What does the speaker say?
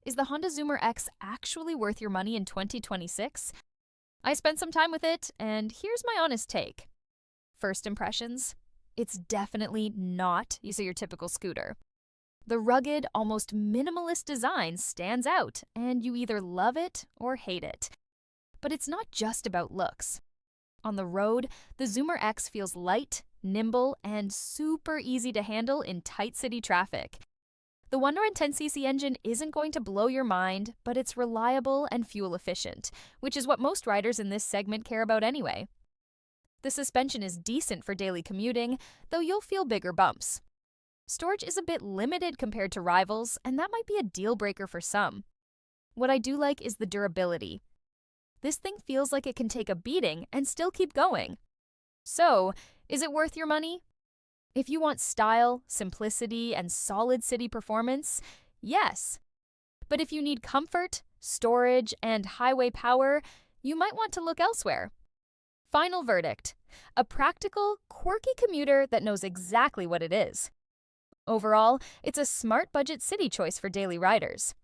Is the Honda Zoomer X actually worth your money in 2026? I spent some time with it, and here's my honest take. First impressions? It's definitely not your typical scooter. The rugged, almost minimalist design stands out, and you either love it or hate it. But it's not just about looks. On the road, the Zoomer X feels light, nimble, and super easy to handle in tight city traffic. The 110cc engine isn't going to blow your mind, but it's reliable and fuel efficient, which is what most riders in this segment care about anyway. The suspension is decent for daily commuting, though you'll feel bigger bumps. Storage is a bit limited compared to rivals, and that might be a deal breaker for some. What I do like is the durability. This thing feels like it can take a beating and still keep going. So, is it worth your money? If you want style, simplicity, and solid city performance, yes. But if you need comfort, storage, and highway power, you might want to look elsewhere. Final verdict: a practical, quirky commuter that knows exactly what it is. Overall, it's a smart budget city choice for daily riders.